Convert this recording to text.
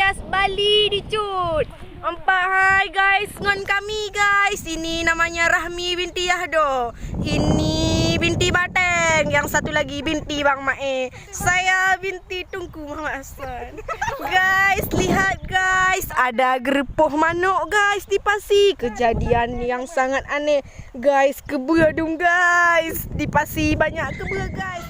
alias Bali dicut. Empat hai guys, ngon kami guys. Ini namanya Rahmi binti Yahdo. Ini binti Bateng. Yang satu lagi binti Bang Mae. Saya binti Tungku Muhammad Hassan. Guys, lihat guys, ada gerepoh manuk guys di Pasi. Kejadian yang sangat aneh guys, kebua dong guys. Di Pasi banyak kebua guys.